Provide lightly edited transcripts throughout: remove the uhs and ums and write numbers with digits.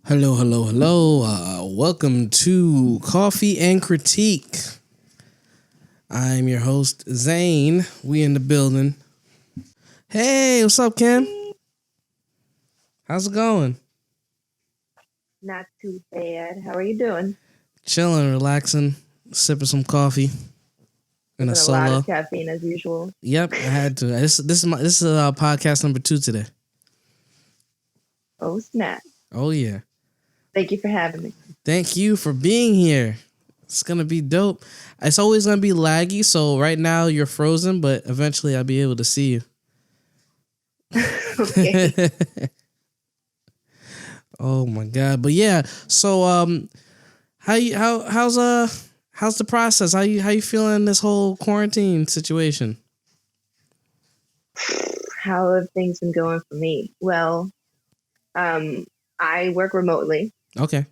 Hello, hello, hello. Welcome to Coffee and Critique. I'm your host, Zain. We in the building. Hey, what's up, Kim? How's it going? Not too bad. How are you doing? Chilling, relaxing, sipping some coffee in a With a lot solo. of caffeine as usual. Yep, I had to. This is podcast number 2 today. Oh, snap. Oh yeah. Thank you for having me. Thank you for being here. It's gonna be dope. It's always gonna be laggy, so right now you're frozen, but eventually I'll be able to see you. Okay. Oh my god. But yeah, so how's the process? How you feeling this whole quarantine situation? How have things been going for me? Well, I work remotely. Okay.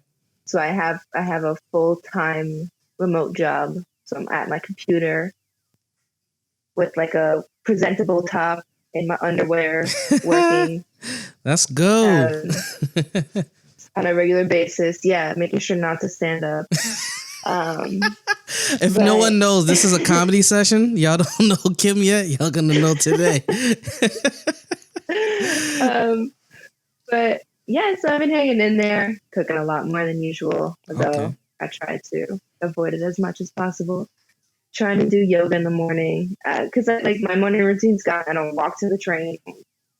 So I have a full-time remote job. So I'm at my computer with like a presentable top in my underwear working. Let's go. On a regular basis. Yeah, making sure not to stand up. If no one knows, this is a comedy session. Y'all don't know Kim yet. Y'all gonna know today. But yeah, so I've been hanging in there, cooking a lot more than usual, although Okay. I try to avoid it as much as possible. Trying to do yoga in the morning because like my morning routine's gone. I don't walk to the train,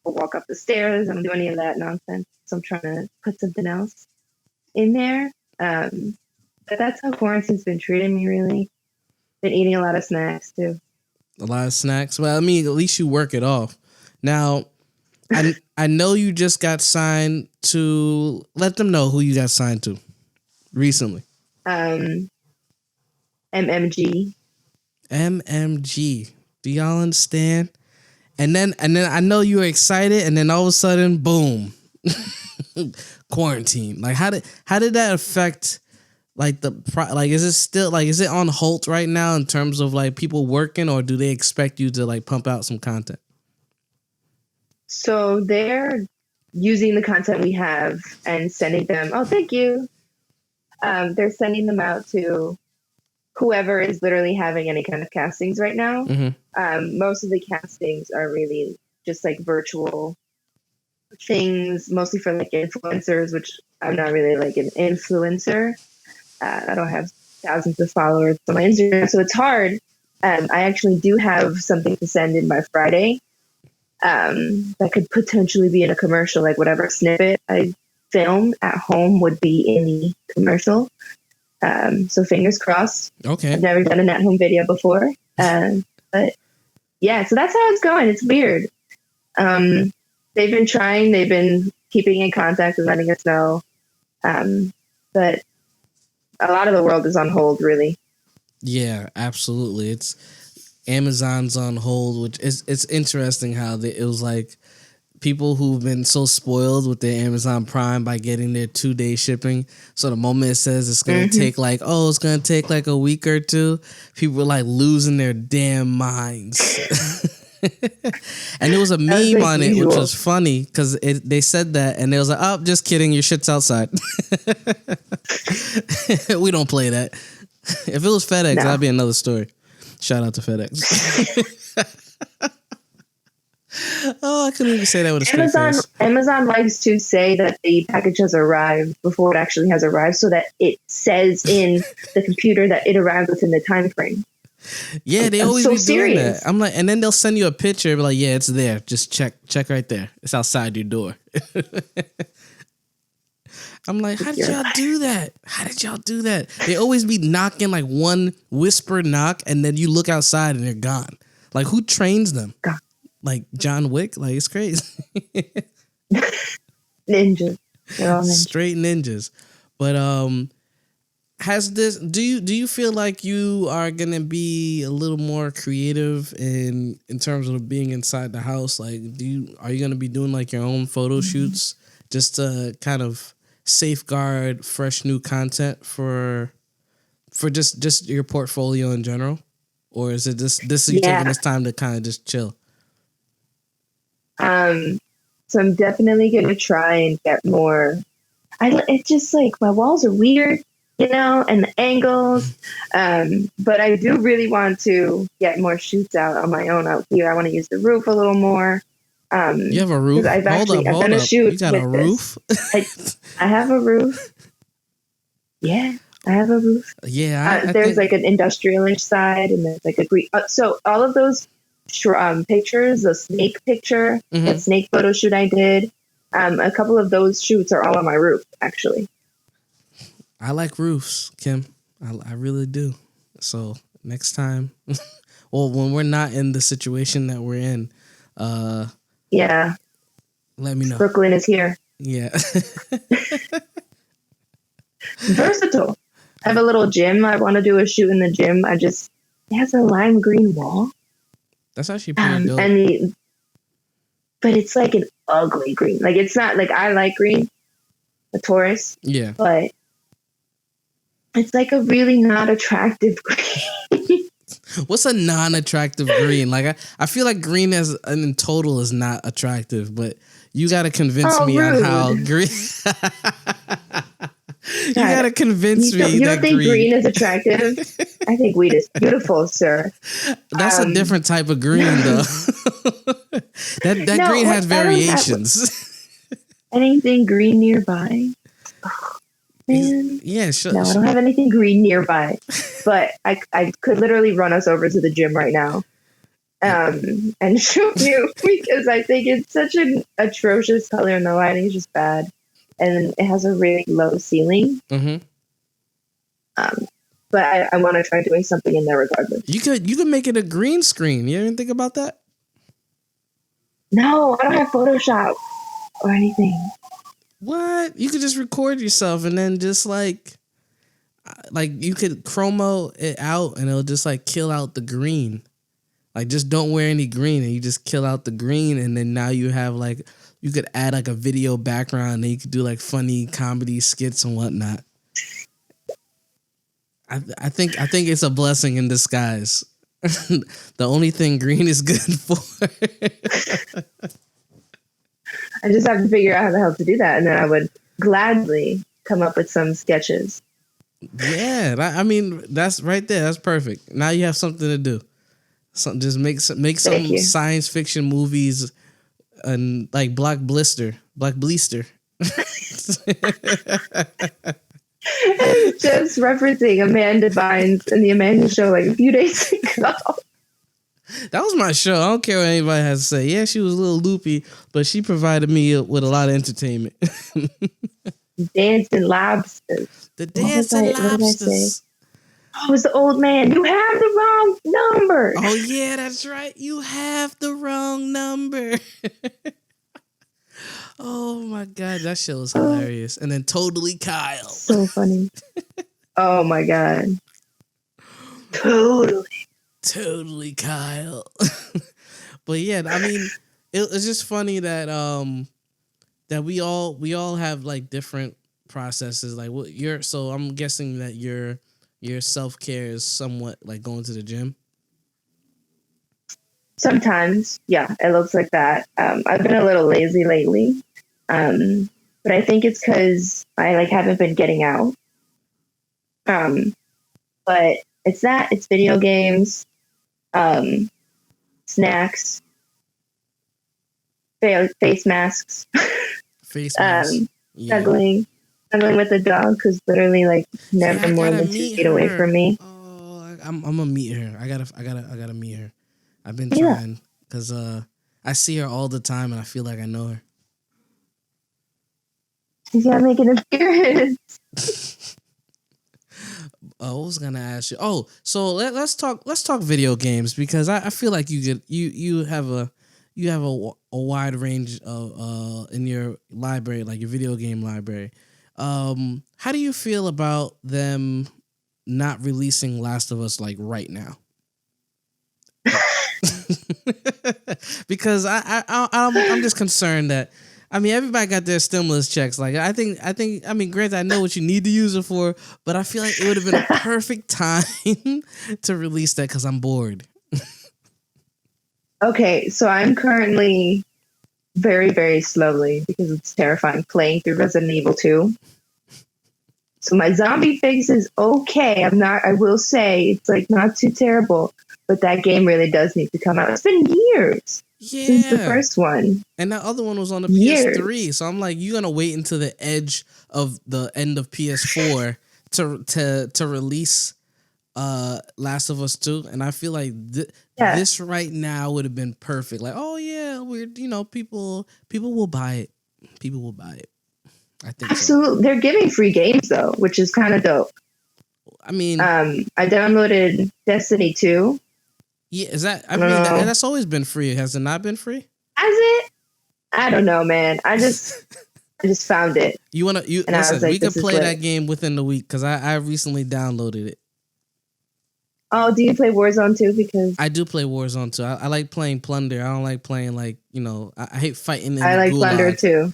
or walk up the stairs. I don't do any of that nonsense. So I'm trying to put something else in there. But that's how quarantine's been treating me. Really, been eating a lot of snacks too. A lot of snacks. Well, I mean, at least you work it off. Now, I know you just got signed to. Let them know who you got signed to recently. MMG. MMG. Do y'all understand? And then I know you were excited, and then all of a sudden, boom, quarantine. Like how did that affect like is it on hold right now in terms of like people working, or do they expect you to like pump out some content? So they're using the content we have and sending them. Oh, thank you. They're sending them out to whoever is literally having any kind of castings right now. Mm-hmm. Most of the castings are really just like virtual things, mostly for like influencers, which I'm not really like an influencer. I don't have thousands of followers on my Instagram, so it's hard. I actually do have something to send in by Friday that could potentially be in a commercial, like whatever snippet I filmed at home would be in the commercial. So fingers crossed. Okay. I've never done an at-home video before. But yeah, so that's how it's going. It's weird. They've been trying. They've been keeping in contact and letting us know. But a lot of the world is on hold, really. Yeah, absolutely. It's Amazon's on hold, which it's interesting how it was like people who've been so spoiled with their Amazon Prime by getting their 2-day shipping. So the moment it says it's going to take it's going to take like a week or two, people were like losing their damn minds. And there was a meme on it, which was funny because they said that and they was like, oh, just kidding. Your shit's outside. We don't play that. If it was FedEx, that'd be another story. Shout out to FedEx. Oh, I couldn't even say that with a straight face. Amazon likes to say that the package has arrived before it actually has arrived, so that it says in the computer that it arrived within the time frame. Yeah, they always be doing that. I'm like, and then they'll send you a picture, like, yeah, it's there. Just check right there. It's outside your door. I'm like, how did y'all do that? How did y'all do that? They always be knocking like one whisper knock, and then you look outside and they're gone. Like, who trains them? God. Like John Wick? Like, it's crazy. Ninjas. They're all ninjas. Straight ninjas. But do you feel like you are gonna be a little more creative in terms of being inside the house? Like, are you gonna be doing like your own photo shoots just to kind of safeguard fresh new content for just your portfolio in general? Or is it this you taking this time to kind of just chill? So I'm definitely going to try and get more it's just like my walls are weird, and the angles. But I do really want to get more shoots out on my own out here. I want to use the roof a little more. You have a roof? I've done a shoot. You got a roof? I have a roof. Yeah, I have a roof. Yeah, there's like an industrial-ish side, and there's like a green. So all of those pictures, the snake picture, that snake photo shoot I did, a couple of those shoots are all on my roof, actually. I like roofs, Kim. I really do. So next time, well, when we're not in the situation that we're in, yeah, let me know. Brooklyn is here. Yeah. Versatile. I have a little gym. I want to do a shoot in the gym. It has a lime green wall. That's actually pretty dope. But it's like an ugly green. Like, it's not like, I like green, a Taurus. Yeah. But it's like a really not attractive green. What's a non-attractive green? Like, I feel like green as in total is not attractive, but you got to convince me rude. on how green. You got to convince me. You don't think green is attractive? I think weed is beautiful, sir. That's a different type of green, though. that green has variations. Anything green nearby? Oh, man. Yeah, sure. No, I don't have anything green nearby, but I could literally run us over to the gym right now, and show you, because I think it's such an atrocious color and the lighting is just bad. And it has a really low ceiling. Mm-hmm. But I want to try doing something in there regardless. You could make it a green screen. You didn't think about that? No, I don't have Photoshop or anything. What? You could just record yourself and then just like you could chromo it out and it'll just like kill out the green. Like, just don't wear any green and you just kill out the green, and then now you have like, you could add like a video background and you could do like funny comedy skits and whatnot. I think it's a blessing in disguise. The only thing green is good for. I just have to figure out how the hell to do that, and then I would gladly come up with some sketches. Yeah, I mean, that's right there. That's perfect. Now you have something to do. Just make some science fiction movies. And like Black Blister. Just referencing Amanda Bynes and the Amanda Show like a few days ago. That was my show. I don't care what anybody has to say. Yeah, she was a little loopy, but she provided me with a lot of entertainment. Dancing lobsters. The dancing lobsters. Oh, it was the old man. You have the wrong number. Oh, yeah, that's right. You have the wrong number. Oh, my God. That show was hilarious. And then Totally Kyle. So funny. Oh, my God. Totally Kyle. But, yeah, I mean, it's just funny that that we all have, like, different processes. Like, so I'm guessing that your self-care is somewhat like going to the gym? Sometimes, yeah, it looks like that. I've been a little lazy lately, but I think it's because I haven't been getting out. But it's video games, snacks, face masks, juggling. Juggling with the dog, because literally never more than 2 feet away from me. Oh, I'm gonna meet her. I gotta meet her. I've been trying because I see her all the time and I feel like I know her. She's gotta make an appearance. I was gonna ask you. Oh, so let's talk video games, because I feel like you have a wide range of in your library, like your video game library. How do you feel about them not releasing Last of Us right now? Because I'm just concerned that, I mean, everybody got their stimulus checks. I mean, granted, I know what you need to use it for, but I feel like it would have been a perfect time to release that because I'm bored. Okay, so I'm currently very, very slowly because it's terrifying playing through Resident Evil 2. So my zombie fix is okay. I will say it's like not too terrible, but that game really does need to come out. It's been years since the first one. And that other one was on the Years. PS3. So I'm like, you're going to wait until the edge of the end of PS4 to release Last of Us 2. And I feel like this right now would have been perfect. Like, oh yeah, people will buy it. People will buy it. I think absolutely. So. They're giving free games though, which is kind of dope. I mean, I downloaded Destiny 2. Yeah, is that? I mean, that's always been free. Has it not been free? Has it? I don't know, man. I just found it. You listen? Like, we could play that game within the week because I recently downloaded it. Oh, do you play Warzone too? Because I do play Warzone too. I like playing Plunder. I don't like playing I hate fighting. I like Plunder too.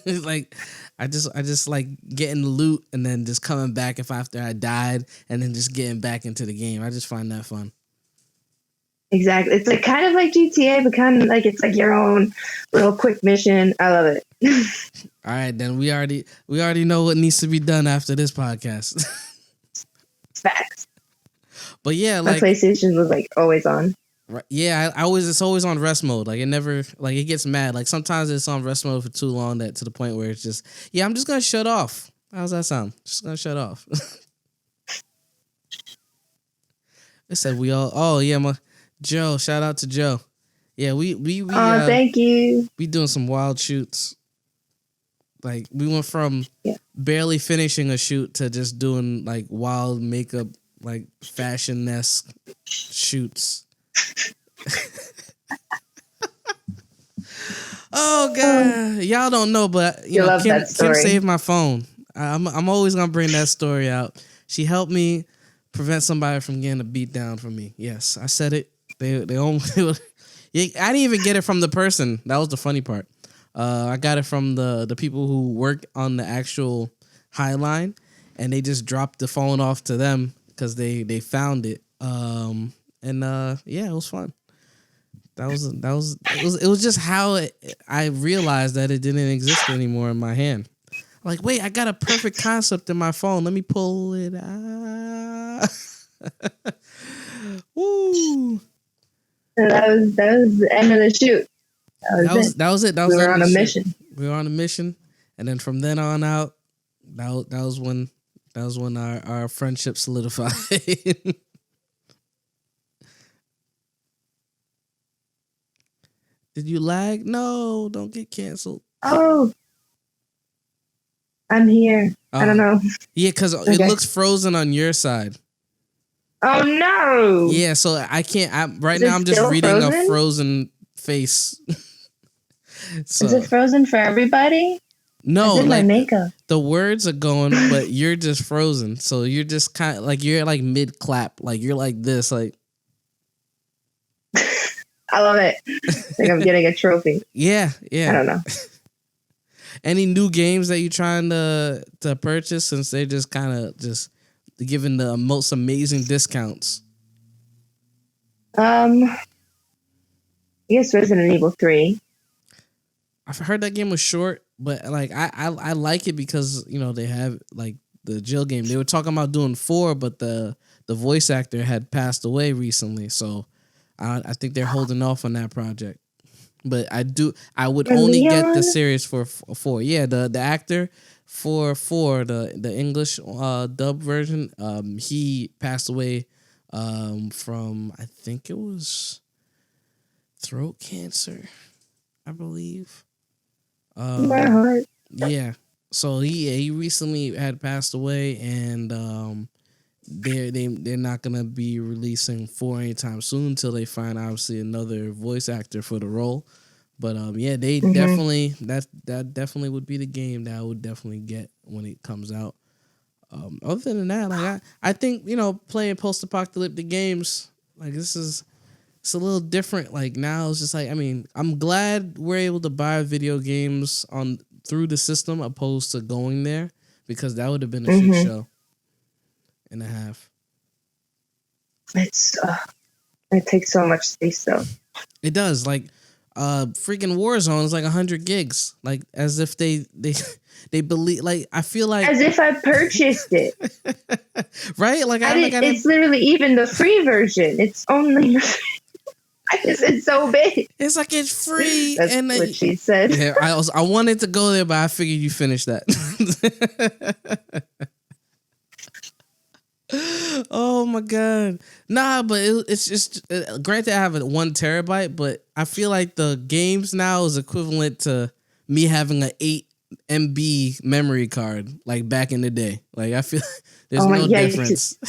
Like I just like getting the loot and then just coming back after I died and then just getting back into the game. I just find that fun. Exactly. It's like kind of like GTA, but kind of like it's like your own little quick mission. I love it. All right, then we already know what needs to be done after this podcast. Facts. But yeah, my PlayStation was like always on. Right, yeah, it's always on rest mode. Like it never, like it gets mad. Like sometimes it's on rest mode for too long that to the point where it's just, yeah, I'm just gonna shut off. How's that sound? Just gonna shut off. It said we all. Oh yeah, Joe. Shout out to Joe. Yeah, we. Thank you. We doing some wild shoots. Like we went from barely finishing a shoot to just doing like wild makeup, like fashion-esque shoots. Oh god, y'all don't know, but Kim saved my phone. I'm always gonna bring that story out. She helped me prevent somebody from getting a beat down from me. Yes, I said it. They almost. I didn't even get it from the person. That was the funny part. I got it from the people who work on the actual High Line, and they just dropped the phone off to them because they found it. It was fun. It was just how I realized that it didn't exist anymore in my hand. Like, wait, I got a perfect concept in my phone. Let me pull it out. Woo. So that was the end of the shoot. That was it. We were on a mission. We were on a mission, and then from then on out, that was when our friendship solidified. Did you lag? No, don't get canceled. Oh, I'm here. I don't know. Yeah, because it looks frozen on your side. Oh no! Yeah, so I can't. Right now, I'm just reading a frozen face. So, is it frozen for everybody? No, like my makeup. The words are going, but you're just frozen. So you're just kind of like you're like mid clap, like you're like this, like. I love it. Like I'm getting a trophy. Yeah. I don't know. Any new games that you're trying to purchase since they're just kind of just giving the most amazing discounts? I guess Resident Evil 3. I've heard that game was short, but like I like it because they have like the Jill game. They were talking about doing 4, but the voice actor had passed away recently, so I think they're holding off on that project. But I would only get the series for 4. Yeah, the actor for 4, the English dub version, he passed away from, I think it was throat cancer, I believe. My heart. Yeah. So he recently had passed away, and they're not gonna be releasing 4 anytime soon until they find obviously another voice actor for the role. But they definitely that definitely would be the game that I would definitely get when it comes out. Other than that, like I think playing post-apocalyptic games like it's a little different. Like now it's just like I'm glad we're able to buy video games through the system opposed to going there, because that would have been a shit show and a half. It takes so much space though. It does. Like freaking Warzone is like 100 gigs. Like as if they they believe. Like I feel like as if I purchased it. Right? Like it's literally even the free version. It's only. It's so big. It's like it's free. That's and what she said. Yeah, I wanted to go there, but I figured you finished that. Oh my god, nah, but it's just granted I have a 1 terabyte, but I feel like the games now is equivalent to me having an 8 MB memory card, like back in the day. Like I feel there's no difference.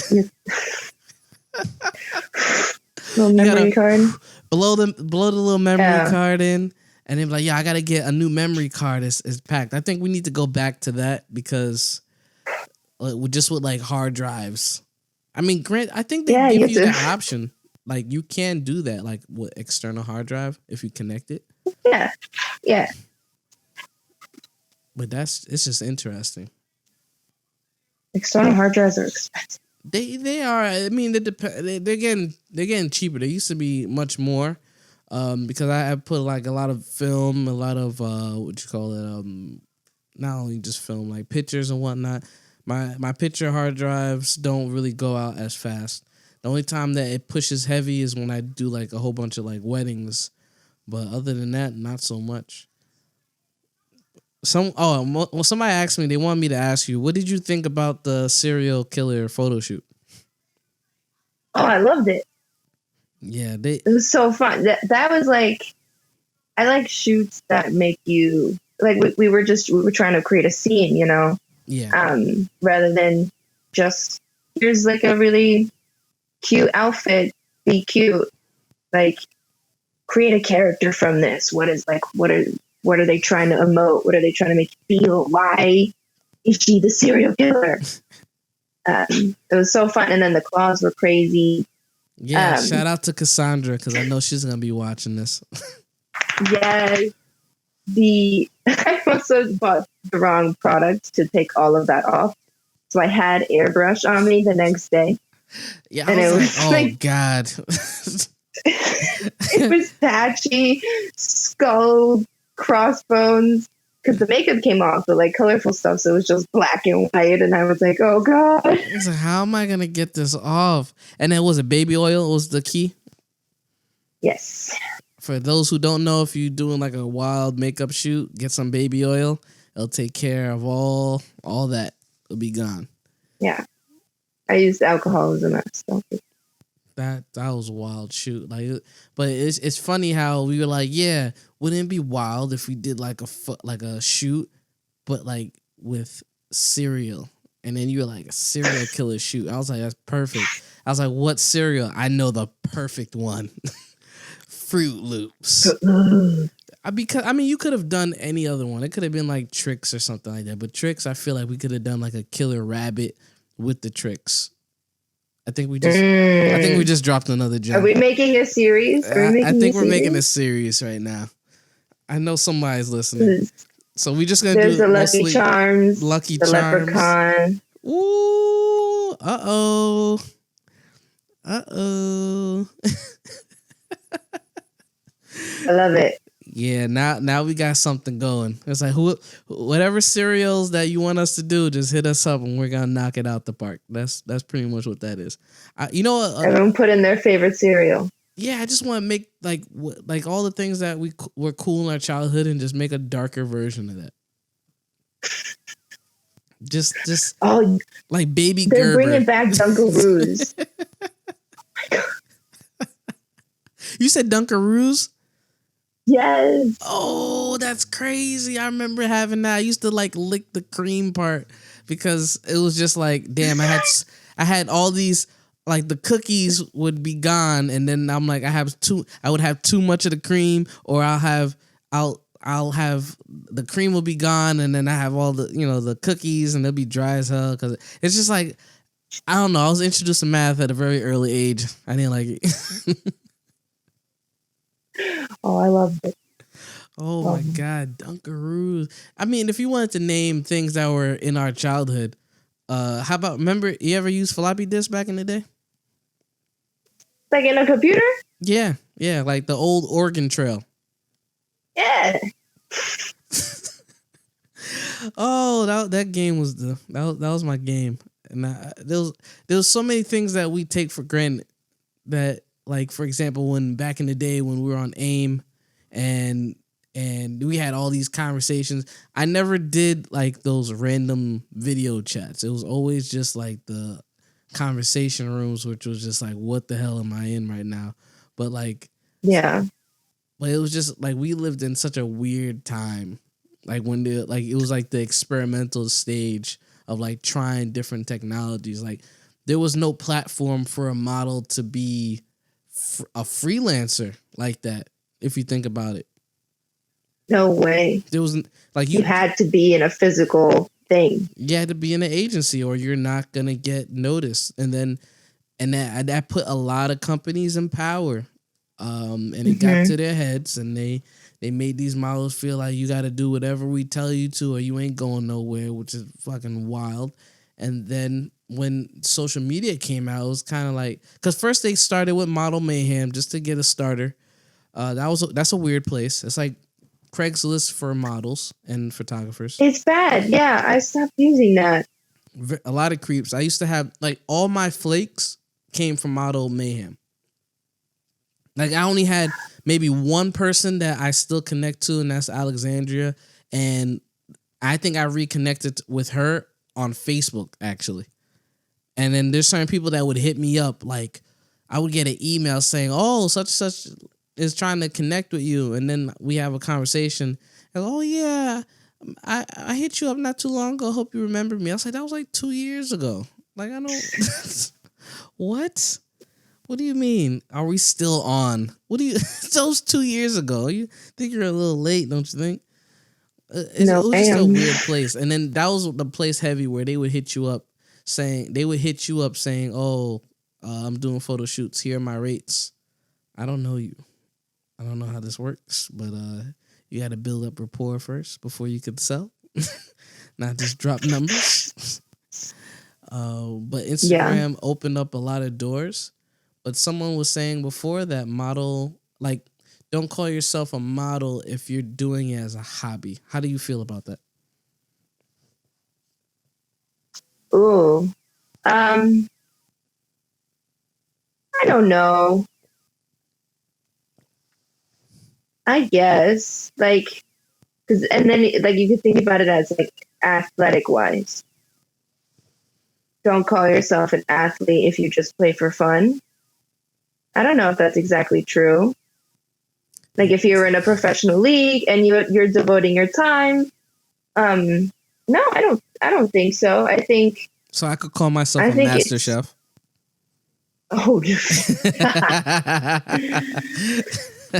Little memory card. Blow the little memory card in, and then be like, yeah, I gotta get a new memory card. It's packed. I think we need to go back to that because. Just with like hard drives. I mean, I think they give you that option. Like you can do that, like with external hard drive if you connect it. Yeah, yeah. But it's just interesting. External hard drives are expensive. They are. I mean, they're getting cheaper. They used to be much more, because I put like a lot of film, a lot of what you call it, not only just film, like pictures and whatnot. My picture hard drives don't really go out as fast. The only time that it pushes heavy is when I do like a whole bunch of like weddings, but other than that, not so much. Somebody asked me. They wanted me to ask you, what did you think about the serial killer photo shoot? Oh, I loved it. Yeah, it was so fun. That was like, I like shoots that make you like. We were trying to create a scene, you know. Yeah. Rather than just here's like a really cute outfit, be cute. Like create a character from this. What are they trying to emote? What are they trying to make you feel? Why is she the serial killer? It was so fun, and then the claws were crazy. Yeah, shout out to Cassandra because I know she's gonna be watching this. Yes. I also bought the wrong product to take all of that off. So I had airbrush on me the next day. Yeah, and it was like, oh God. It was patchy, skull, crossbones, because the makeup came off with like colorful stuff. So it was just black and white. And I was like, oh God. I was like, how am I going to get this off? And then was it baby oil was the key? Yes. For those who don't know, if you're doing like a wild makeup shoot, get some baby oil. It'll take care of all that. It'll be gone. Yeah. I used alcohol as a mess. So. That was a wild shoot. But it's funny how we were like, yeah, wouldn't it be wild if we did like a shoot, but like with cereal? And then you were like a serial killer shoot. I was like, that's perfect. I was like, what cereal? I know the perfect one. Fruit Loops. Because I mean, you could have done any other one. It could have been like Tricks or something like that. But Tricks, I feel like we could have done like a killer rabbit with the Tricks. I think we just dropped another gem. Are we making a series? I think we're making a series right now. I know somebody's listening. So we're just gonna do the Lucky Charms, Lucky the Charms. Leprechaun. Ooh, uh-oh. I love it. Yeah, now we got something going. It's like whatever cereals that you want us to do, just hit us up and we're gonna knock it out the park. That's pretty much what that is. Everyone put in their favorite cereal. Yeah, I just want to make like all the things that were cool in our childhood and just make a darker version of that. Just like Baby Gerber. They're bringing back Dunkaroos. You said Dunkaroos? Yes. Oh, that's crazy. I remember having that. I used to like lick the cream part because it was just like, damn, I had all these, like the cookies would be gone. And then I'm like, I would have too much of the cream, or I'll have the cream will be gone. And then I have all the, the cookies and they'll be dry as hell. Cause it's just like, I don't know. I was introduced to math at a very early age. I didn't like it. Oh, I loved it. Oh my God, Dunkaroos. I mean, if you wanted to name things that were in our childhood, how about, remember, you ever used floppy disk back in the day? Like in a computer? Yeah, like the old Oregon Trail. Yeah. Oh, that game was that was my game, and there was so many things that we take for granted. That, like, for example, when back in the day when we were on AIM, and we had all these conversations, I never did like those random video chats. It was always just like the conversation rooms, which was just like, what the hell am I in right now? But like, Yeah. but it was just like we lived in such a weird time, like when it was like the experimental stage of like trying different technologies. Like there was no platform for a model to be a freelancer like that. If you think about it, No way. there wasn't like You had to be in a physical thing. you had to be in an agency or you're not gonna get noticed, and that put a lot of companies in power. And it got to their heads, and they made these models feel like you got to do whatever we tell you to, or you ain't going nowhere, which is fucking wild. And then when social media came out, it was kind of like, because first they started with Model Mayhem just to get a starter. That's a weird place. It's like Craigslist for models and photographers. It's bad. Yeah, I stopped using that. A lot of creeps. I used to have like all my flakes came from Model Mayhem. Like I only had maybe one person that I still connect to, and that's Alexandria. And I think I reconnected with her on Facebook, actually. And then there's certain people that would hit me up. Like I would get an email saying, "Oh, such and such is trying to connect with you," and then we have a conversation. And, "Oh yeah, I hit you up not too long ago. Hope you remember me." I was like, "That was like 2 years ago." Like I don't. What? What do you mean? Are we still on? What do you? That was 2 years ago. You think you're a little late, don't you think? It No, was I just a am. weird place. And then that was the place heavy where they would hit you up saying, "Oh, I'm doing photo shoots. Here are my rates." I don't know you. I don't know how this works, but you got to build up rapport first before you could sell, not just drop numbers. But Instagram opened up a lot of doors. But someone was saying before that don't call yourself a model if you're doing it as a hobby. How do you feel about that? Ooh. I don't know. I guess and then like you could think about it as like athletic wise. Don't call yourself an athlete if you just play for fun. I don't know if that's exactly true. Like if you're in a professional league and you're devoting your time, no, I don't think so. I think so. I could call myself a master chef. Oh,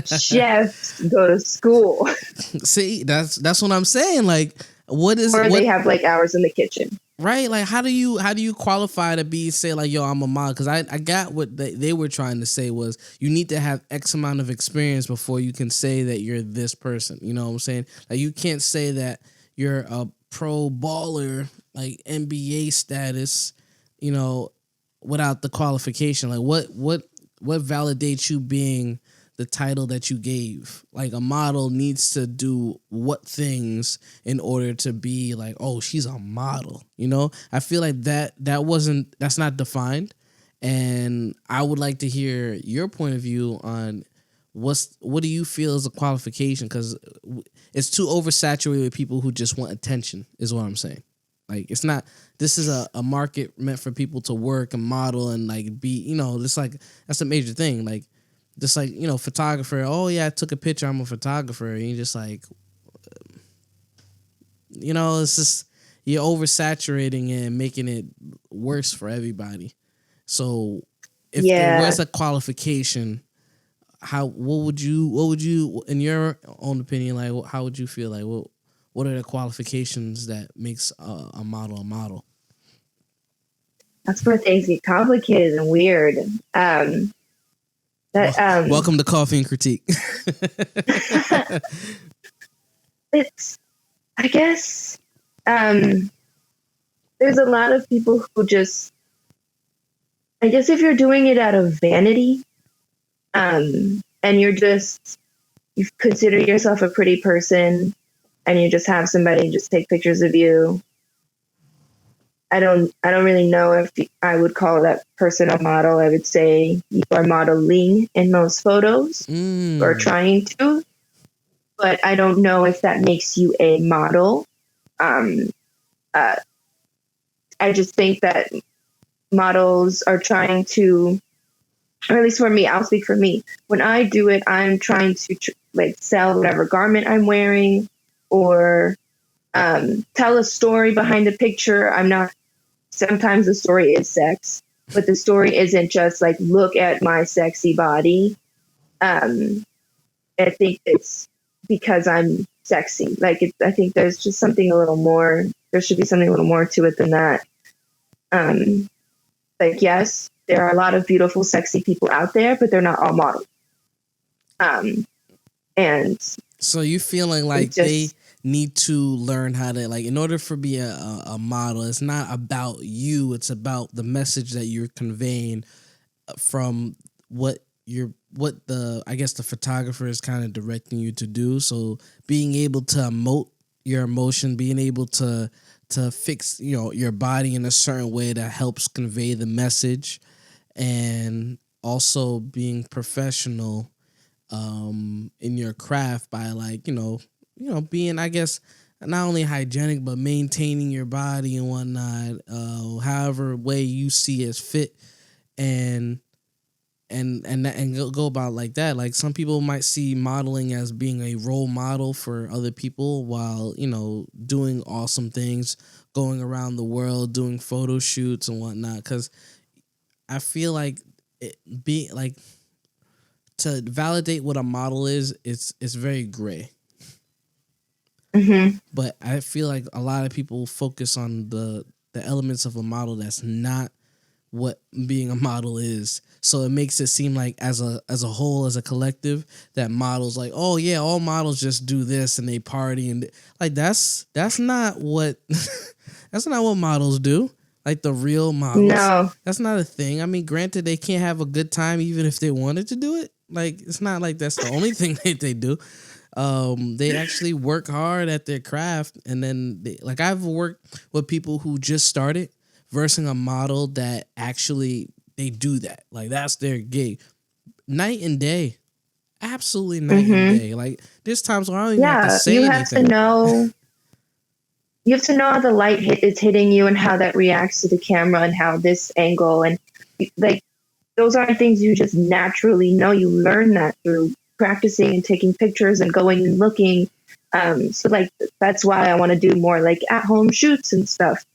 chefs go to school. See, that's what I'm saying. Like, they have like hours in the kitchen. Right, like how do you qualify to say like, yo, I'm a model? Because I got what they were trying to say was you need to have X amount of experience before you can say that you're this person. You know what I'm saying? Like you can't say that you're a pro baller, like NBA status, without the qualification. Like what validates you being the title that you gave? Like a model needs to do what things in order to be like, oh, she's a model. I feel like that's not defined, and I would like to hear your point of view on what do you feel is a qualification, because it's too oversaturated with people who just want attention is what I'm saying. Like it's not. This is a market meant for people to work and model and like be. It's like that's a major thing. Like. Just like, photographer. Oh, yeah, I took a picture. I'm a photographer. And you're just like, it's just, you're oversaturating it and making it worse for everybody. So if there was a qualification, what would you, in your own opinion, like, how would you feel? Like, what are the qualifications that makes a model a model? That's where things get complicated and weird. Welcome to Coffee and Critique. I guess, there's a lot of people who just, I guess if you're doing it out of vanity, and you're you consider yourself a pretty person and you just have somebody just take pictures of you, I don't really know if I would call that person a model. I would say you are modeling in most photos or trying to, but I don't know if that makes you a model. Um, uh, I just think that models are trying to, or at least for me, I'll speak for me. When I do it, I'm trying to like sell whatever garment I'm wearing or tell a story behind the picture. I'm not, sometimes the story is sex, but the story isn't just like, look at my sexy body. I think it's because I'm sexy. Like, I think there's just something a little more, there should be something a little more to it than that. Like, yes, there are a lot of beautiful, sexy people out there, but they're not all models. And so you feeling like they need to learn how to, like, in order for be a model, it's not about you, it's about the message that you're conveying from what the I guess the photographer is kind of directing you to do. So being able to emote your emotion, being able to fix, you know, your body in a certain way that helps convey the message, and also being professional in your craft by, like, you know, being, I guess, not only hygienic but maintaining your body and whatnot, however way you see as fit, and go about like that. Like, some people might see modeling as being a role model for other people while, you know, doing awesome things, going around the world, doing photo shoots and whatnot. Because I feel like to validate what a model is, it's very gray. Mm-hmm. But I feel like a lot of people focus on the elements of a model that's not what being a model is. So it makes it seem like as a whole, as a collective, that models, like, oh yeah, all models just do this and they party, and like that's not what that's not what models do. Like, the real models, No. that's not a thing. I mean, granted, they can't have a good time even if they wanted to do it. Like, it's not like that's the only thing that they do. They actually work hard at their craft, and then like, I've worked with people who just started versus a model that actually they do that. Like, that's their gig. Night and day. Absolutely night and day. Like, there's times where I don't even have to say you anything. have to know. You have to know how the light is hitting you and how that reacts to the camera and how this angle, and like, those aren't things you just naturally know. You learn that through practicing and taking pictures and going and looking. So like, that's why I want to do more like at home shoots and stuff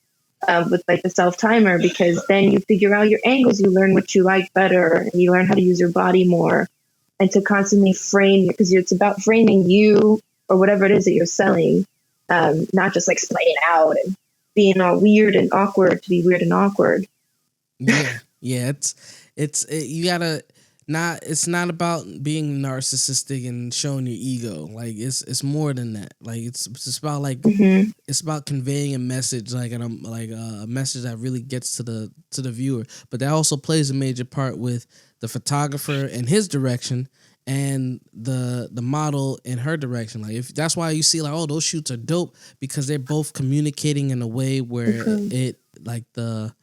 with like the self timer, because then you figure out your angles, you learn what you like better, and you learn how to use your body more, and to constantly frame, because it's about framing you or whatever it is that you're selling. Not just like splaying out and being all weird and awkward to be weird and awkward. Yeah, you gotta not. It's not about being narcissistic and showing your ego. Like, it's more than that. Like, it's about, like, it's about conveying a message, like, and a message that really gets to the viewer. But that also plays a major part with the photographer and his direction, and the model in her direction. Like, if that's why you see, like, oh, those shoots are dope, because they're both communicating in a way where it, like, the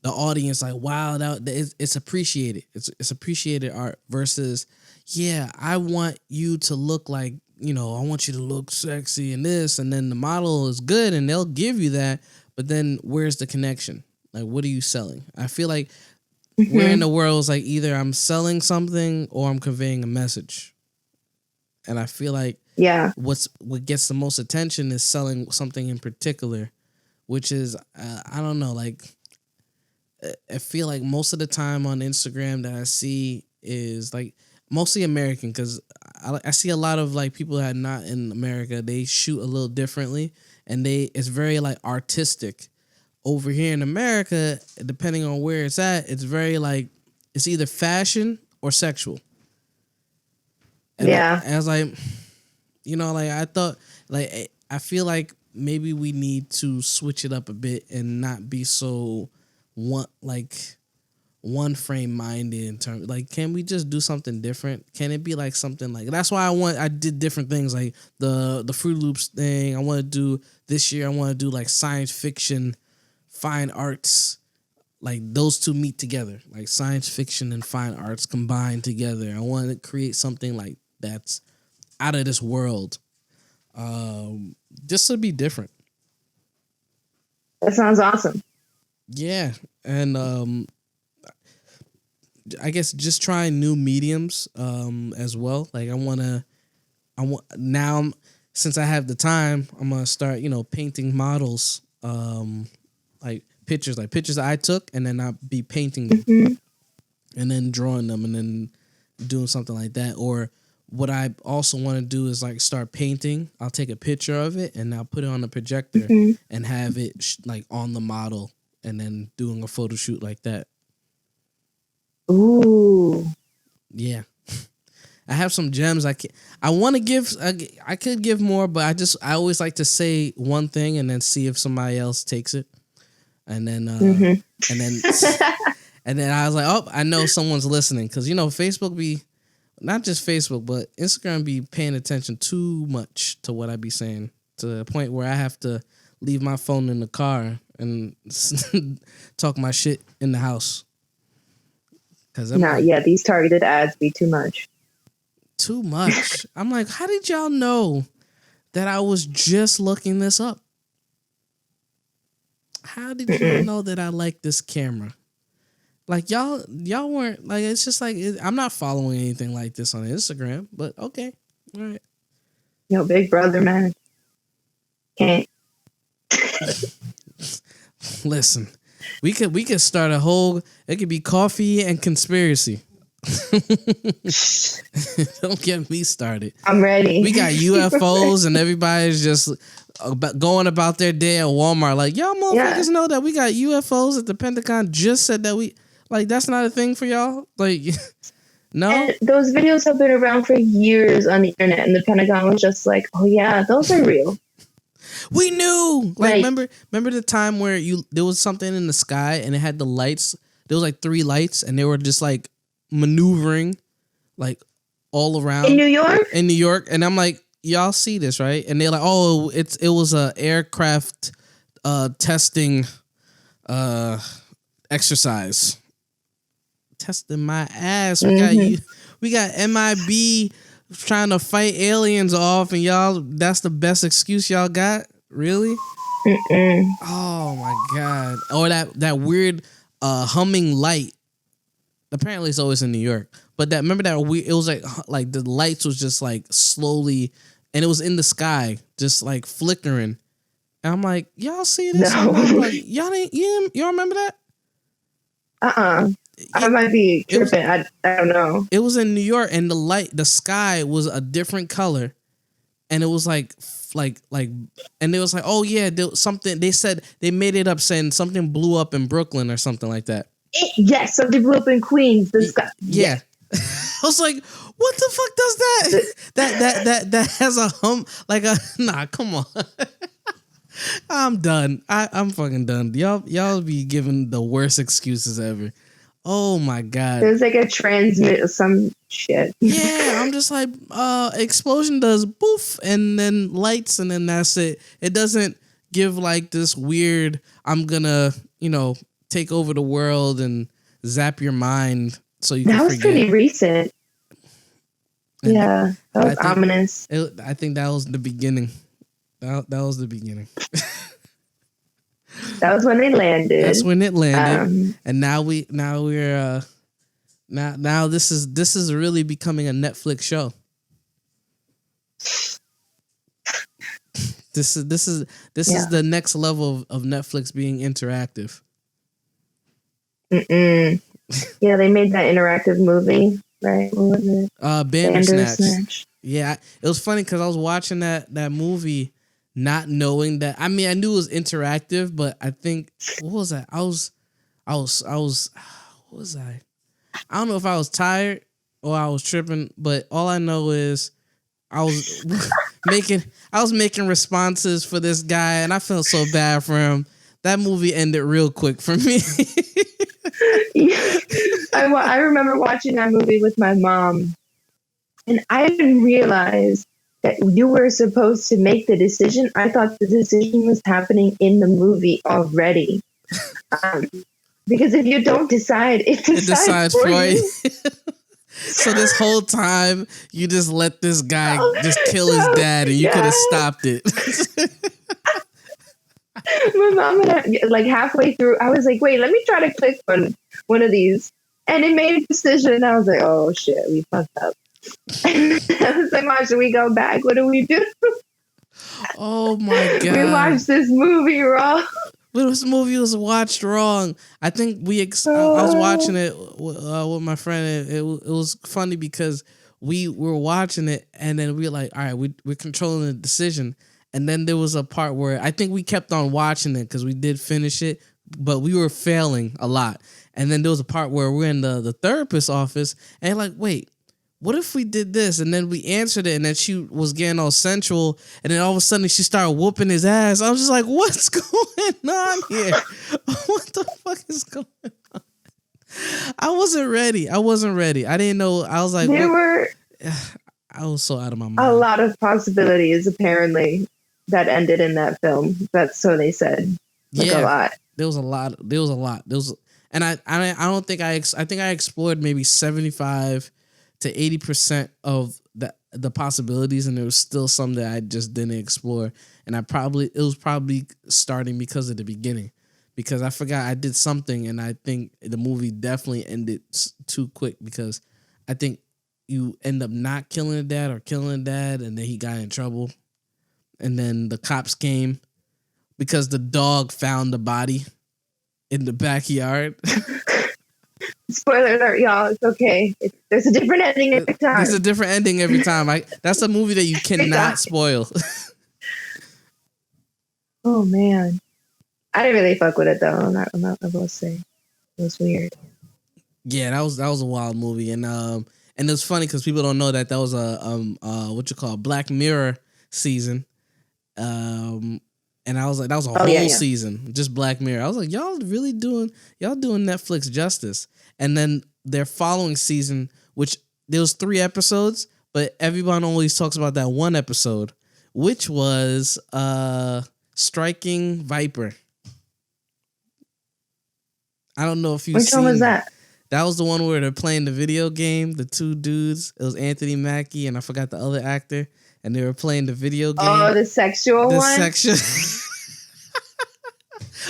audience, like, wow, it's appreciated. It's appreciated art versus, yeah, I want you to look like, you know, I want you to look sexy and this, and then the model is good and they'll give you that, but then where's the connection? Like, what are you selling? I feel like we're in the world, it's like, either I'm selling something or I'm conveying a message. And I feel like what gets the most attention is selling something in particular, which is, I don't know, like, I feel like most of the time on Instagram that I see is, like, mostly American, because I see a lot of, like, people that are not in America, they shoot a little differently, and it's very, like, artistic. Over here in America, depending on where it's at, it's very, like, it's either fashion or sexual. And I was like, you know, like, I thought, like, I feel like maybe we need to switch it up a bit and not be so one one frame minded in terms like, can we just do something different? Can it be like something like, that's why I did different things like the Fruit Loops thing. I want to do this year. I want to do like science fiction, fine arts, like those two meet together, like science fiction and fine arts combined together. I want to create something like that's out of this world, just to be different. That sounds awesome. Yeah, and I guess just trying new mediums as well. Like now since I have the time, I'm gonna start, painting models, like pictures that I took, and then I'll be painting them and then drawing them and then doing something like that. Or what I also want to do is like start painting. I'll take a picture of it and I'll put it on the projector and have it like on the model, and then doing a photo shoot like that. Ooh. Yeah. I have some gems. I want to give. I could give more, but I always like to say one thing and then see if somebody else takes it, and then and then I was like, oh, I know someone's listening, because Facebook be, not just Facebook, but Instagram be paying attention too much to what I be saying, to the point where I have to leave my phone in the car and talk my shit in the house. Yeah, these targeted ads be too much. Too much. I'm like, how did y'all know that I was just looking this up? How did you know that I like this camera? Like y'all weren't like, it's just like, I'm not following anything like this on Instagram, but okay. All right. Yo, big brother, man. Can't. Listen, we could start a whole, it could be coffee and conspiracy. Don't get me started. I'm ready. We got UFOs and everybody's just going about their day at Walmart. Like, y'all motherfuckers know that we got UFOs at the Pentagon just said that we, like, that's not a thing for y'all? Like, no? And those videos have been around for years on the internet, and the Pentagon was just like, oh yeah, those are real. We knew. Like remember the time where there was something in the sky and it had the lights. There was like 3 lights and they were just like maneuvering like all around in New York. And I'm like, y'all see this, right? And they're like, oh, it was a aircraft testing exercise. Testing my ass. We got MIB trying to fight aliens off, and y'all, that's the best excuse y'all got? Really? Oh my god. Or that weird humming light. Apparently it's always in New York. But remember that it was like the lights was just like slowly, and it was in the sky, just like flickering. And I'm like, y'all see this? No. Like, y'all remember that? I might be tripping. I don't know. It was in New York, and the sky was a different color, and it was like, and it was like, oh yeah, something. They said they made it up, saying something blew up in Brooklyn or something like that. Yes, something blew up in Queens. The sky. Yeah. I was like, what the fuck does that? that has a hum, like a, nah, come on. I'm done. I'm fucking done. Y'all be giving the worst excuses ever. Oh my god. There's like a transmit or some shit. Yeah, I'm just like, explosion does boof and then lights and then that's it. It doesn't give like this weird, I'm gonna, take over the world and zap your mind so you can forget. That was pretty recent. And yeah, that was ominous. I think that was the beginning. That was the beginning. That was when they landed. That's when it landed, and now we're now this is really becoming a Netflix show. This is the next level of Netflix being interactive. Yeah, they made that interactive movie, right? What was it? Bandersnatch. Yeah, it was funny because I was watching that movie, not knowing that. I mean, I knew it was interactive, but I think, what was that? I was. What was I? I don't know if I was tired or I was tripping, but all I know is I was making responses for this guy, and I felt so bad for him. That movie ended real quick for me. I remember watching that movie with my mom, and I didn't realize that you were supposed to make the decision. I thought the decision was happening in the movie already. Because if you don't decide, it decides for you. So this whole time, you just let this guy just kill his dad, and you could have stopped it. My mom and I, like halfway through, I was like, wait, let me try to click on one of these. And it made a decision. And I was like, oh shit, we fucked up. I was like, Mom, should we go back? What do we do? Oh my God. We watched this movie wrong. This movie was watched wrong. I think I was watching it with my friend. It was funny because we were watching it, and then we were like, all right, we're controlling the decision. And then there was a part where I think we kept on watching it because we did finish it, but we were failing a lot. And then there was a part where we're in the therapist's office, and like, wait, what if we did this? And then we answered it, and then she was getting all sensual, and then all of a sudden she started whooping his ass. I was just like, what's going on here? What the fuck is going on? I wasn't ready. I didn't know. I was like, I was so out of my mind. A lot of possibilities, apparently, that ended in that film. That's so they said. Like a lot. There was a lot. And I don't think I think I explored maybe 75 to 80% of the possibilities, and there was still some that I just didn't explore. And it was probably starting because of the beginning, because I forgot I did something, and I think the movie definitely ended too quick, because I think you end up not killing the dad or killing the dad, and then he got in trouble, and then the cops came because the dog found the body in the backyard. Spoiler alert, y'all. It's okay. There's a different ending every time. There's a different ending every time. That's a movie that you cannot spoil. Oh man, I didn't really fuck with it though. I'm not gonna say it was weird. Yeah, that was a wild movie, and it was funny because people don't know that was a Black Mirror season, and I was like, that was a whole season, just Black Mirror. I was like, y'all doing Netflix justice. And then their following season, which there was 3 episodes, but everyone always talks about that one episode, which was Striking Viper. I don't know if you've seen. Which one was that? That was the one where they're playing the video game, the 2 dudes. It was Anthony Mackie, and I forgot the other actor. And they were playing the video game. Oh, the sexual one?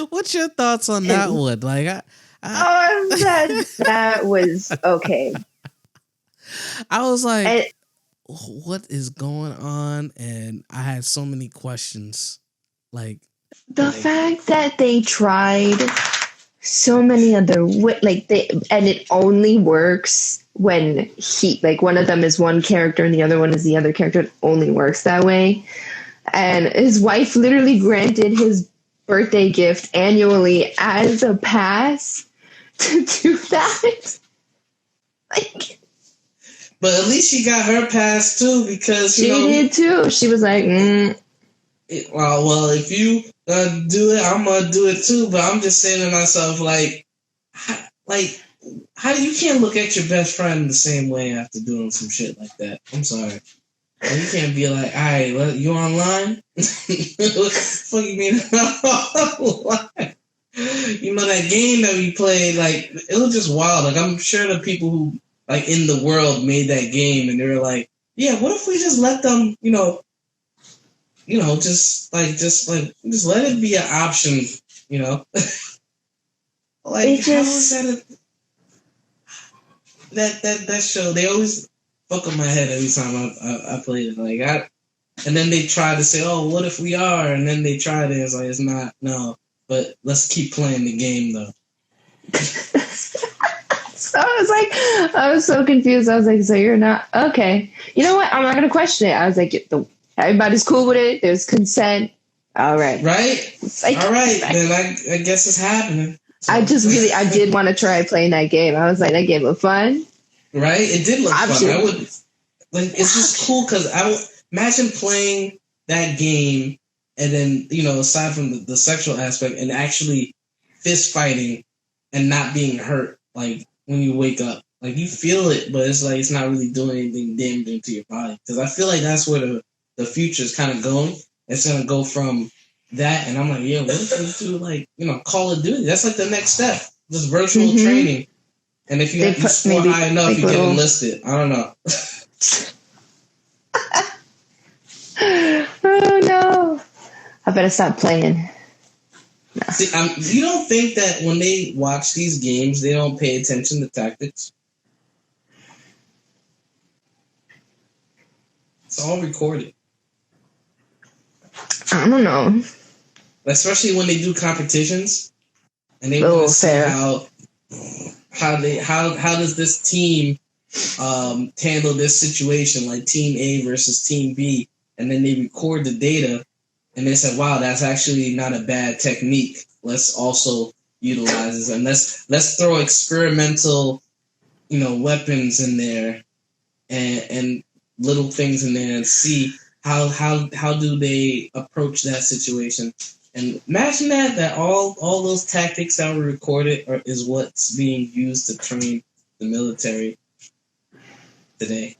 What's your thoughts on that one? Like, that was okay. I was like, what is going on? And I had so many questions. Like, the fact that they tried so many other and it only works when one of them is one character and the other one is the other character. It only works that way. And his wife literally granted his birthday gift annually as a pass to do that. But at least she got her pass too, because she did too. She was like, well, if you do it, I'm gonna do it too. But I'm just saying to myself, how do you can't look at your best friend the same way after doing some shit like that? I'm sorry. You can't be like, all right, you online? What the fuck you mean online? You know, that game that we played, it was just wild. I'm sure the people who, in the world made that game, and they were like, yeah, what if we just let them, just let it be an option, how is that show? They always fuck up my head every time I play it. And then they try to say, oh, what if we are? And then they tried it. It's like, it's not, no. But let's keep playing the game, though. So I was so confused. I was like, so you're not, okay. You know what? I'm not going to question it. I was like, everybody's cool with it. There's consent. All right. Right? All right. Then I guess it's happening. So. I did want to try playing that game. I was like, that game looked fun. Right? It did look fun. I would, it's just cool because I would imagine playing that game and then, aside from the sexual aspect and actually fist fighting and not being hurt, like when you wake up. Like you feel it, but it's like it's not really doing anything damaging to your body. Because I feel like that's where the future is kind of going. It's gonna go from that, and I'm like, yeah, what if they do like Call of Duty? That's like the next step, just virtual training. And if you score high enough, like you get enlisted. I don't know. Oh no! I better stop playing. No. See, you don't think that when they watch these games, they don't pay attention to tactics? It's all recorded. I don't know. Especially when they do competitions, and they want to see how does this team handle this situation, like Team A versus Team B, and then they record the data, and they said, "Wow, that's actually not a bad technique. Let's also utilize this, and let's throw experimental, weapons in there, and little things in there, and see how do they approach that situation." And imagine that all those tactics that were recorded is what's being used to train the military today.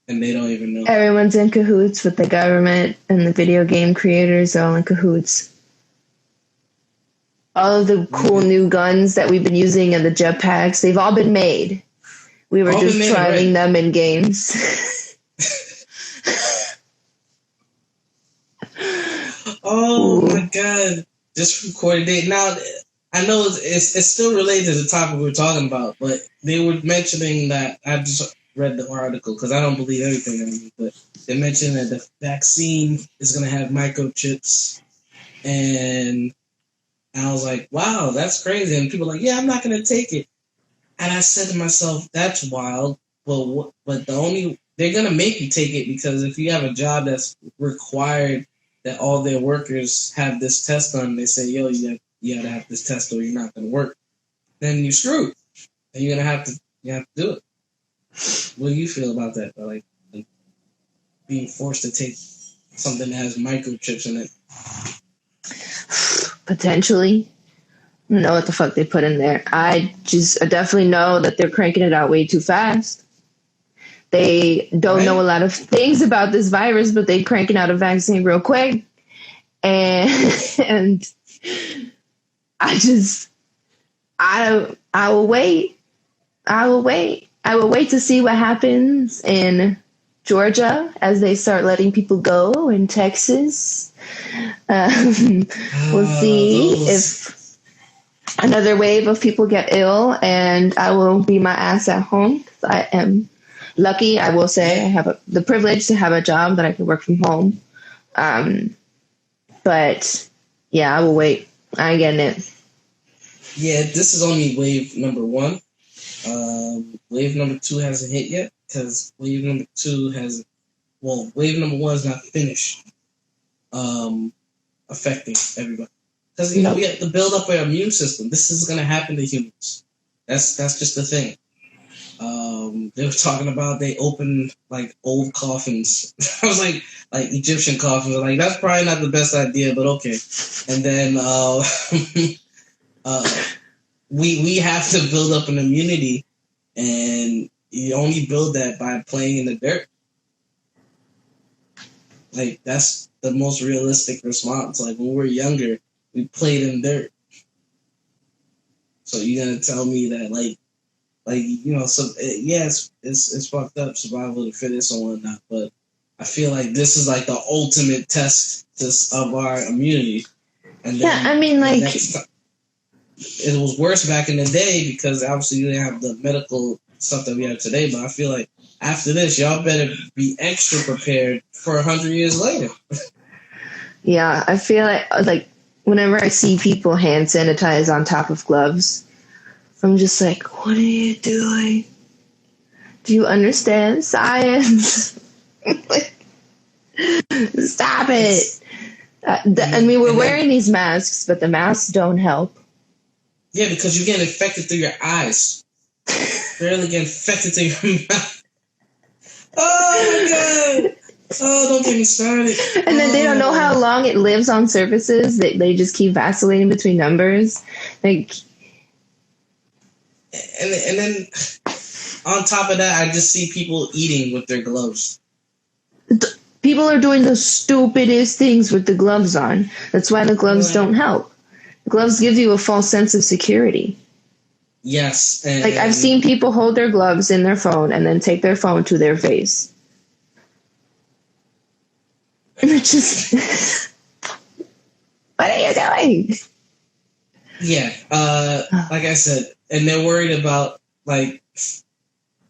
And they don't even know. Everyone's in cahoots with the government, and the video game creators are all in cahoots. All of the cool new guns that we've been using and the jetpacks, they've all been made. We were just trialing them in games. Oh my God! Just recorded it. Now I know it's still related to the topic we're talking about, but they were mentioning that I just read the article because I don't believe everything I read, but they mentioned that the vaccine is going to have microchips, and I was like, wow, that's crazy. And people are like, yeah, I'm not going to take it. And I said to myself, that's wild. But they're going to make you take it because if you have a job that's required that all their workers have this test done, they say, yo, you got to have this test or you're not going to work. Then you're screwed. And you're going to have to do it. What do you feel about that? Like being forced to take something that has microchips in it? Potentially. I don't know what the fuck they put in there. I definitely know that they're cranking it out way too fast. They don't know a lot of things about this virus, but they're cranking out a vaccine real quick. And I will wait. I will wait to see what happens in Georgia as they start letting people go, in Texas. We'll see if another wave of people get ill, and I will be my ass at home. I am lucky, I will say. I have the privilege to have a job that I can work from home. But yeah, I will wait. I ain't getting it. Yeah, this is only wave number 1. Wave number 2 hasn't hit yet because wave number 1 is not finished affecting everybody. Because, we have to build up our immune system. This is going to happen to humans. That's just the thing. They were talking about they opened like old coffins. I was like Egyptian coffins. Like that's probably not the best idea, but okay. And then we have to build up an immunity, and you only build that by playing in the dirt. Like that's the most realistic response. Like when we were younger, we played in dirt. So you're gonna tell me that it's fucked up, survival of the fittest and whatnot, but I feel like this is like the ultimate test of our immunity. And then it was worse back in the day because obviously you didn't have the medical stuff that we have today, but I feel like after this, y'all better be extra prepared for 100 years later. Yeah, I feel like whenever I see people hand sanitize on top of gloves, I'm just like, what are you doing? Do you understand science? Stop it. We're wearing these masks, but the masks don't help. Yeah, because you get infected through your eyes. Barely get infected through your mouth. Oh, my God. Oh, don't get me started. And then they don't know how long it lives on surfaces. They just keep vacillating between numbers. Like, And then on top of that, I just see people eating with their gloves. People are doing the stupidest things with the gloves on. That's why the gloves don't help. The gloves give you a false sense of security. Yes. Like, I've seen people hold their gloves in their phone and then take their phone to their face. And it's just, what are you doing? Yeah. Like I said, and they're worried about, like,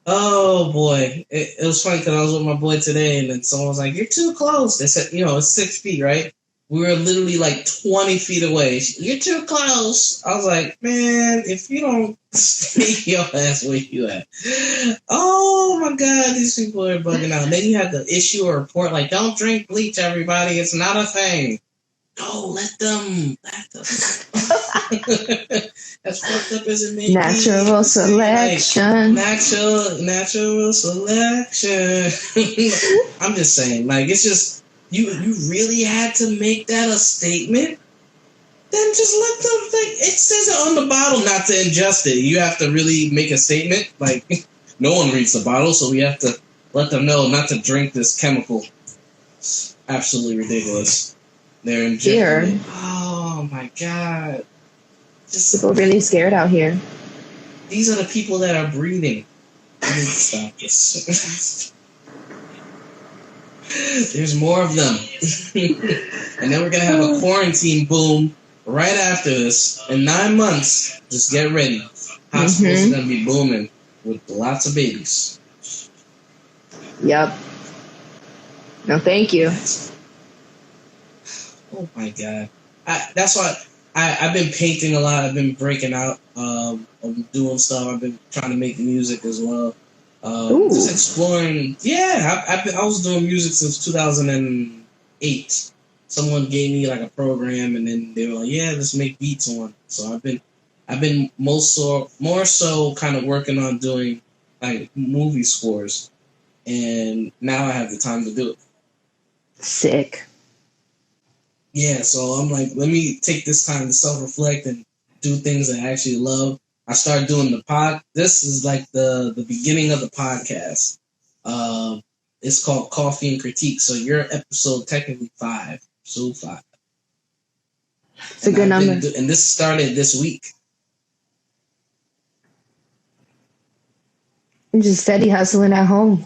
oh boy. It was funny because I was with my boy today, and then someone was like, "You're too close." They said, it's 6 feet, right? We were literally like 20 feet away. "You're too close." I was like, "Man, if you don't stay your ass where you at." Oh my God, these people are bugging out. And then you have to issue a report like, "Don't drink bleach, everybody. It's not a thing." No, let them. As fucked up as it may be. Natural selection. Like, natural selection. I'm just saying, like, it's just, you really had to make that a statement? Then just let them, like, it says it on the bottle not to ingest it. You have to really make a statement. Like, no one reads the bottle, so we have to let them know not to drink this chemical. It's absolutely ridiculous. They're injecting it. Oh my God. People are really scared out here. These are the people that are breathing. I need to stop this. There's more of them. And then we're going to have a quarantine boom right after this. In 9 months, just get ready. Hospitals are going to be booming with lots of babies. Yep. No, thank you. Oh my God. That's why I've been painting a lot. I've been breaking out. I'm doing stuff. I've been trying to make music as well. Just exploring. Yeah, I was doing music since 2008. Someone gave me like a program, and then they were like, "Yeah, let's make beats on." So I've been more so kind of working on doing like movie scores, and now I have the time to do it. Sick. Yeah, so I'm like, let me take this time to self-reflect and do things that I actually love. I started doing the pod. This is like the beginning of the podcast. It's called Coffee and Critique. So you're episode technically 5, so 5. It's a good number. And this started this week. I'm just steady hustling at home.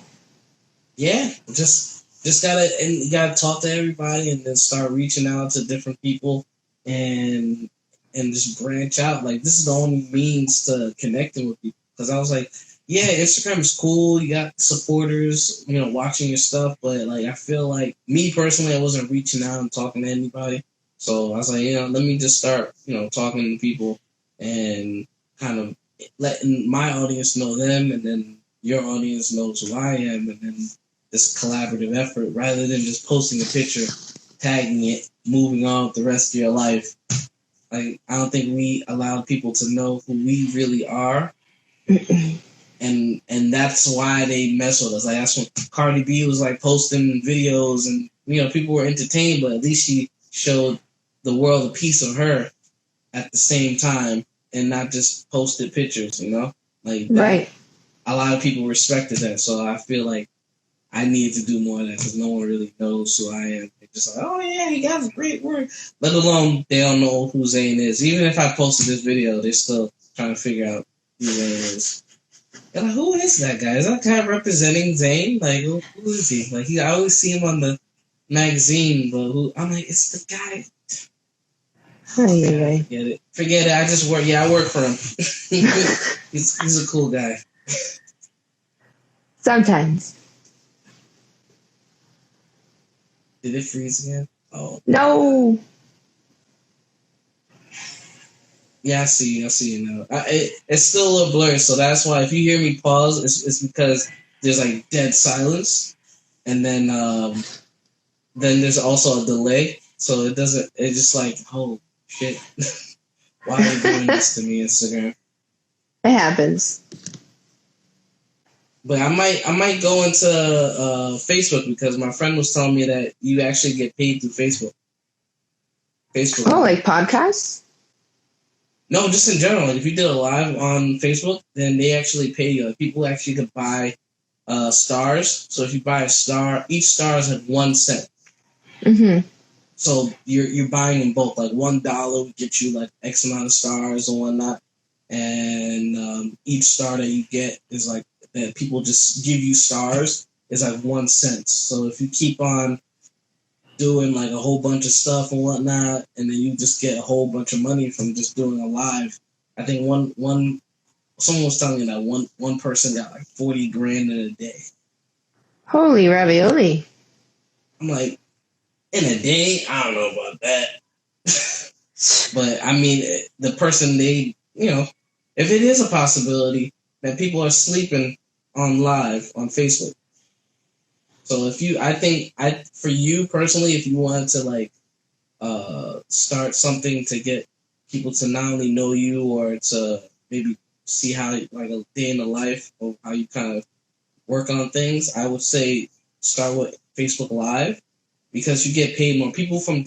Yeah, just gotta talk to everybody and then start reaching out to different people and just branch out. Like, this is the only means to connecting with people. Because I was like, yeah, Instagram is cool. You got supporters, watching your stuff. But like, I feel like me personally, I wasn't reaching out and talking to anybody. So I was like, let me just start, talking to people and kind of letting my audience know them, and then your audience knows who I am, and then this collaborative effort, rather than just posting a picture, tagging it, moving on with the rest of your life. Like, I don't think we allow people to know who we really are. and that's why they mess with us. Like, that's when Cardi B was like posting videos, and people were entertained, but at least she showed the world a piece of her at the same time, and not just posted pictures, like that. Right. A lot of people respected that, so I feel like I need to do more of that, because no one really knows who I am. They're just like, oh yeah, he got a great work. Let alone they don't know who Zain is. Even if I posted this video, they're still trying to figure out who Zain is. They're like, who is that guy? Is that guy representing Zain? Like, who is he? Like, I always see him on the magazine, but I'm like, it's the guy. Anyway. Forget it. I just work. Yeah, I work for him. He's a cool guy. Sometimes. Did it freeze again? Oh. No. Yeah, I see you now. It's still a little blurry, so that's why if you hear me pause, it's because there's like dead silence, and then there's also a delay, so it doesn't. It's just like, oh shit, why are you doing this to me, Instagram? It happens. But I might go into Facebook, because my friend was telling me that you actually get paid through Facebook. Oh, like podcasts? No, just in general. Like if you did a live on Facebook, then they actually pay you. Like people actually could buy stars. So if you buy a star, each star is at 1 cent. Mm-hmm. So you're buying in bulk. Like $1 would get you like X amount of stars and whatnot. And each star that you get is like that people just give you stars is like 1 cent. So if you keep on doing like a whole bunch of stuff and whatnot, and then you just get a whole bunch of money from just doing a live. I think one someone was telling me that one person got like 40 grand in a day. Holy ravioli! I'm like, in a day, I don't know about that. But I mean, the person if it is a possibility that people are sleeping on live on Facebook. So for you personally, if you wanted to like start something to get people to not only know you or to maybe see how like a day in the life of how you kind of work on things, I would say start with Facebook Live because you get paid more. People from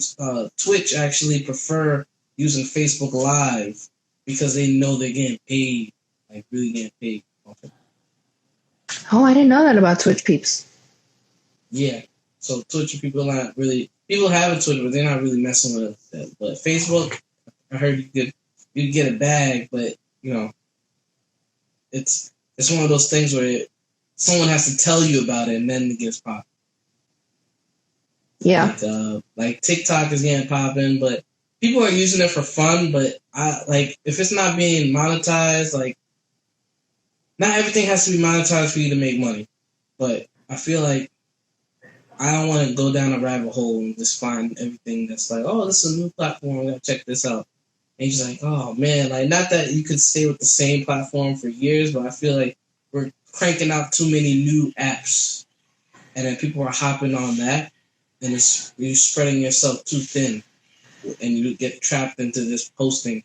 Twitch actually prefer using Facebook Live because they know they're getting paid, like really getting paid. Oh, I didn't know that about Twitch peeps. Yeah. So Twitch people have a Twitter, but they're not really messing with it. But Facebook, I heard you could get a bag, but it's one of those things where someone has to tell you about it and then it gets popped. Yeah. Like TikTok is getting popping, but people are using it for fun. But if it's not being monetized, like not everything has to be monetized for you to make money. But I feel like I don't want to go down a rabbit hole and just find everything that's like, oh, this is a new platform. I gotta check this out. And you're just like, oh man, like not that you could stay with the same platform for years, but I feel like we're cranking out too many new apps, and then people are hopping on that, and you're spreading yourself too thin, and you get trapped into this posting.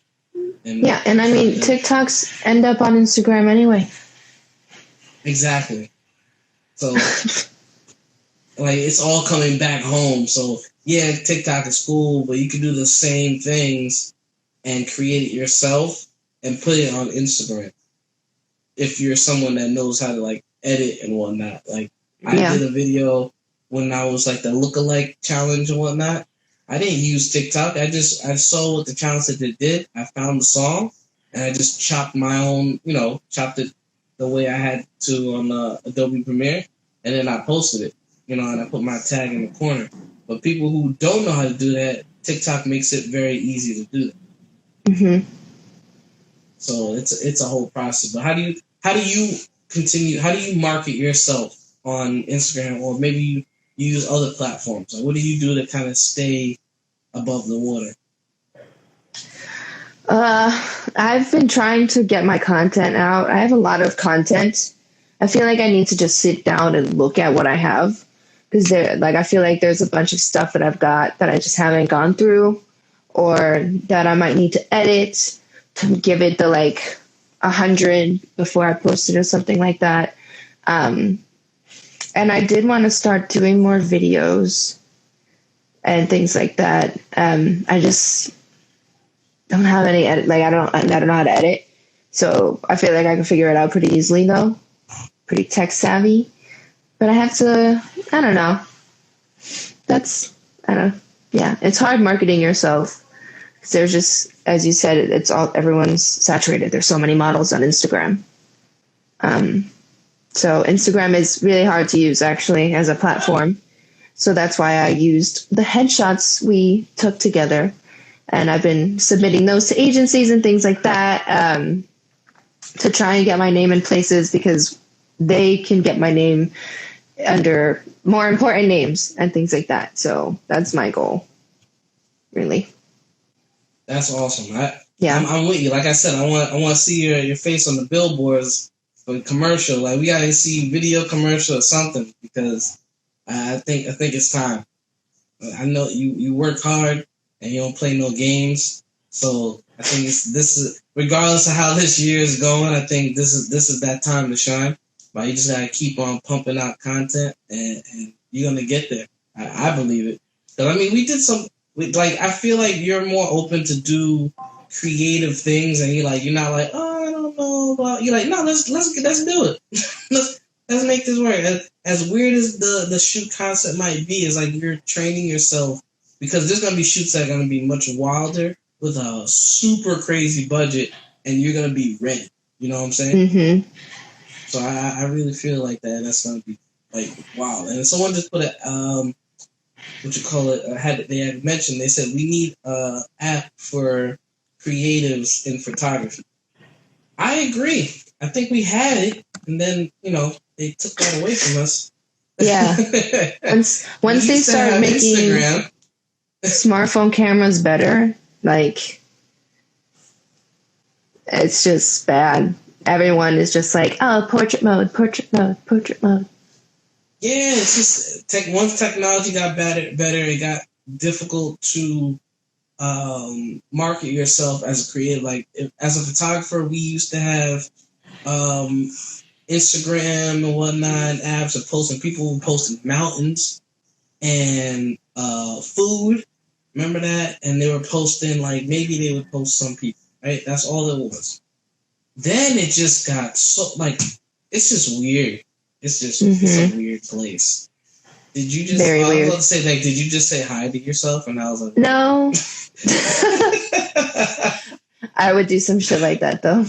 And I mean, TikToks end up on Instagram anyway. Exactly. So. Like, it's all coming back home. So, yeah, TikTok is cool, but you can do the same things and create it yourself and put it on Instagram. If you're someone that knows how to, like, edit and whatnot. Like, I did a video when I was, like, the lookalike challenge and whatnot. I didn't use TikTok. I saw what the challenge that they did. I found the song, and I just chopped my own, chopped it the way I had to on Adobe Premiere, and then I posted it. And I put my tag in the corner. But people who don't know how to do that, TikTok makes it very easy to do that. Mm-hmm. So it's a whole process. But how do you continue? How do you market yourself on Instagram, or maybe you use other platforms? Like, what do you do to kind of stay above the water? I've been trying to get my content out. I have a lot of content. I feel like I need to just sit down and look at what I have. Because I feel like there's a bunch of stuff that I've got that I just haven't gone through, or that I might need to edit to give it the 100 before I post it or something like that. And I did want to start doing more videos and things like that. I just don't have any edit. I don't know how to edit, so I feel like I can figure it out pretty easily though. Pretty tech savvy. But I have to, I don't know. Yeah, it's hard marketing yourself. Because there's just, as you said, everyone's saturated. There's so many models on Instagram. So Instagram is really hard to use, actually, as a platform. So that's why I used the headshots we took together. And I've been submitting those to agencies and things like that to try and get my name in places, because they can get my name under more important names and things like that. So that's my goal, really. That's awesome. I'm with you. Like I said, I want to see your face on the billboards for the commercial. Like, we gotta see video commercial or something, because I think it's time. I know you work hard and you don't play no games. So I think this is regardless of how this year is going. I think this is that time to shine. But you just gotta keep on pumping out content, and you're gonna get there. I believe it. But I mean, we did some. I feel like you're more open to do creative things, and you're not like, oh, I don't know about. You're like, no, let's do it. let's make this work. As weird as the shoot concept might be, it's like you're training yourself because there's gonna be shoots that are gonna be much wilder with a super crazy budget, and you're gonna be ready. You know what I'm saying? Mm-hmm. So I really feel like that. That's gonna be like wow. And someone just put a they had mentioned, they said we need a app for creatives in photography. I agree. I think we had it, and then they took that away from us. Yeah. Once they start making Instagram. Smartphone cameras better, like it's just bad. Everyone is just like, oh, portrait mode. Yeah, it's just once technology got better, it got difficult to market yourself as a creative. Like as a photographer, we used to have Instagram and whatnot, apps of posting. People were posting mountains and food. Remember that? And they were posting maybe they would post some people. Right? That's all it was. Then it just got so it's just weird. It's just it's a weird place. Did you just? Very weird. I was about to say did you just say hi to yourself? And I was like, no. I would do some shit like that though.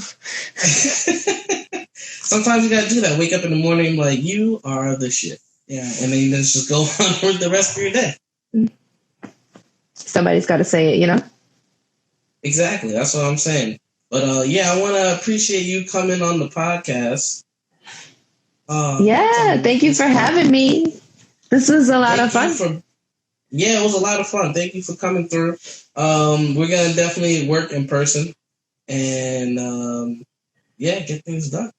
Sometimes you gotta do that. Wake up in the morning like you are the shit. Yeah, and then let's just go on with the rest of your day. Somebody's got to say it, Exactly. That's what I'm saying. But I want to appreciate you coming on the podcast. Thank you for having me. This was a lot of fun. It was a lot of fun. Thank you for coming through. We're gonna definitely work in person and get things done.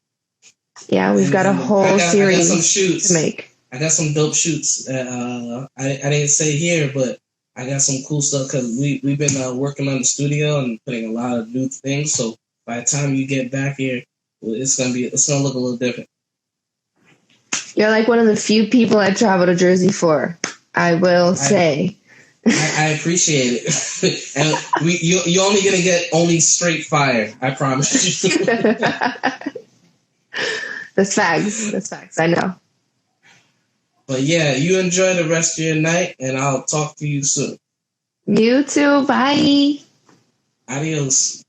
Yeah, we've got a whole series I got some shoots to make. I got some dope shoots. I didn't say here, but I got some cool stuff because we've been working on the studio and putting a lot of new things. So by the time you get back here, it's gonna look a little different. You're like one of the few people I travel to Jersey for. I will say. I appreciate it, and you're only gonna get only straight fire. I promise you. That's facts. I know. But you enjoy the rest of your night, and I'll talk to you soon. You too. Bye. Adios.